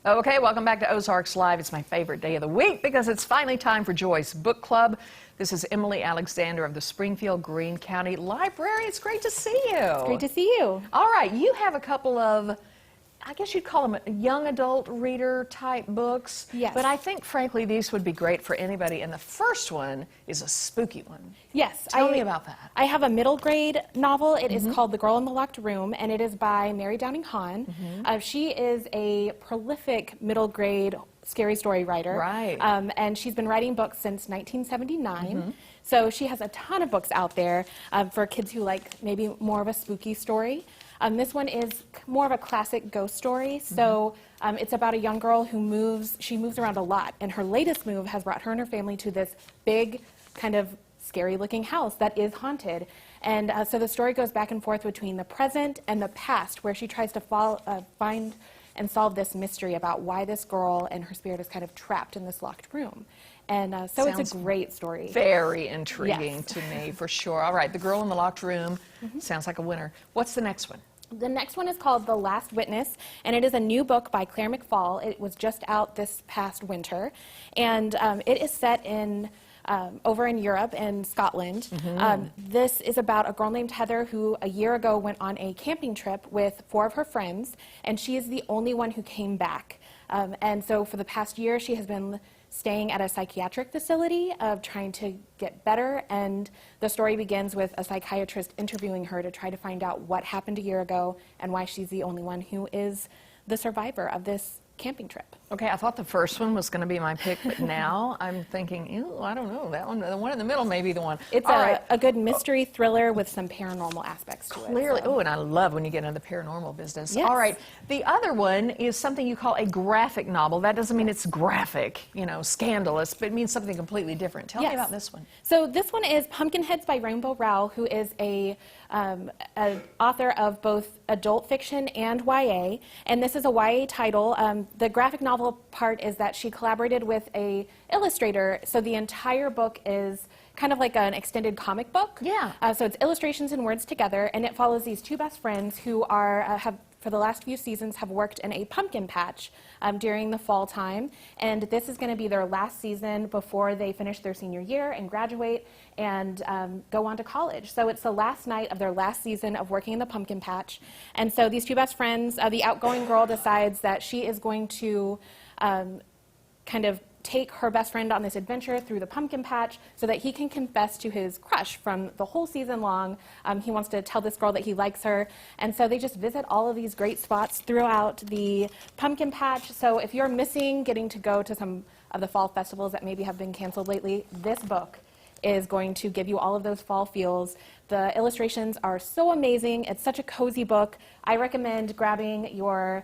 Okay, welcome back to Ozarks Live. It's my favorite day of the week because it's finally time for Joy's Book Club. This is Emily Alexander of the Springfield Greene County Library. It's great to see you. It's great to see you. All right, you have a couple of, I guess you'd call them young adult reader type books. Yes. But I think, frankly, these would be great for anybody. And the first one is a spooky one. Yes. Tell me about that. I have a middle grade novel. It is called The Girl in the Locked Room, and it is by Mary Downing Hahn. She is a prolific middle grade scary story writer. Right. And she's been writing books since 1979. So she has a ton of books out there for kids who like maybe more of a spooky story. This one is more of a classic ghost story. So it's about a young girl who moves around a lot, and her latest move has brought her and her family to this big, kind of scary looking house that is haunted. And so the story goes back and forth between the present and the past, where she tries to find and solve this mystery about why this girl and her spirit is kind of trapped in this locked room. And so it's a great story. Very intriguing Yes. to me, for sure. All right, The Girl in the Locked Room sounds like a winner. What's the next one? The next one is called The Last Witness, and it is a new book by Claire McFall. It was just out this past winter, and it is set in over in Europe and Scotland. This is about a girl named Heather who a year ago went on a camping trip with 4 of her friends, and she is the only one who came back. And so for the past year, she has been staying at a psychiatric facility trying to get better, and the story begins with a psychiatrist interviewing her to try to find out what happened a year ago and why she's the only one who is the survivor of this camping trip. Okay, I thought the first one was going to be my pick, but now I'm thinking, ew, I don't know, that one, the one in the middle may be the one. It's a good mystery thriller with some paranormal aspects to it. Clearly, So. oh, and I love when you get into the paranormal business. Yes. All right, the other one is something you call a graphic novel. That doesn't mean it's graphic, you know, scandalous, but it means something completely different. Tell me about this one. So this one is Pumpkinheads by Rainbow Rowell, who is an author of both adult fiction and YA, and this is a YA title. The graphic novel part is that she collaborated with an illustrator, so the entire book is kind of like an extended comic book. Yeah. So it's illustrations and words together, and it follows these 2 best friends who have for the last few seasons have worked in a pumpkin patch during the fall time, and this is going to be their last season before they finish their senior year and graduate and go on to college. So it's the last night of their last season of working in the pumpkin patch, and so these 2 best friends, the outgoing girl decides that she is going to kind of take her best friend on this adventure through the pumpkin patch so that he can confess to his crush from the whole season long. He wants to tell this girl that he likes her, and so they just visit all of these great spots throughout the pumpkin patch. So if you're missing getting to go to some of the fall festivals that maybe have been canceled lately, this book is going to give you all of those fall feels. The illustrations are so amazing. It's such a cozy book. I recommend grabbing your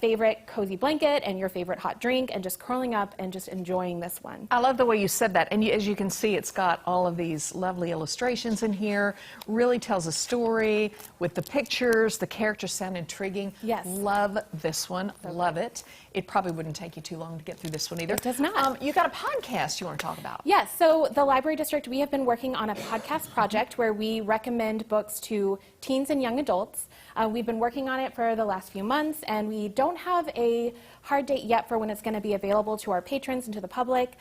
favorite cozy blanket and your favorite hot drink and just curling up and just enjoying this one. I love the way you said that, and as you can see, it's got all of these lovely illustrations in here. Really tells a story with the pictures. The characters sound intriguing. Yes. Love this one. Love it. It probably wouldn't take you too long to get through this one either. It does not. You got a podcast you want to talk about. Yes, so the Library District, we have been working on a podcast project where we recommend books to teens and young adults. We've been working on it for the last few months, and we don't have a hard date yet for when it's going to be available to our patrons and to the public,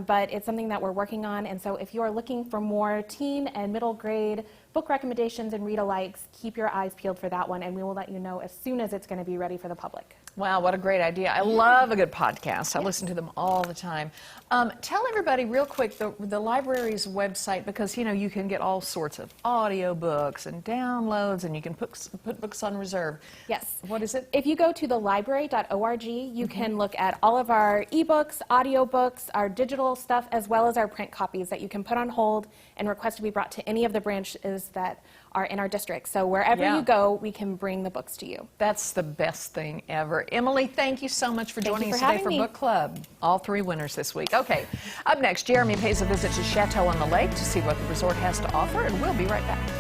but it's something that we're working on. And so if you are looking for more teen and middle grade book recommendations and read-alikes, keep your eyes peeled for that one, and we will let you know as soon as it's going to be ready for the public. Wow, what a great idea. I love a good podcast. I listen to them all the time. Tell everybody real quick the library's website, because, you know, you can get all sorts of audio books and downloads, and you can put books on reserve. Yes. What is it? If you go to thelibrary.org, you can look at all of our ebooks, audio books, our digital stuff, as well as our print copies that you can put on hold and request to be brought to any of the branches that are in our district. So wherever you go, we can bring the books to you. That's the best thing ever. Emily, thank you so much for joining us today for Book Club. All 3 winners this week. Okay, up next, Jeremy pays a visit to Chateau on the Lake to see what the resort has to offer, and we'll be right back.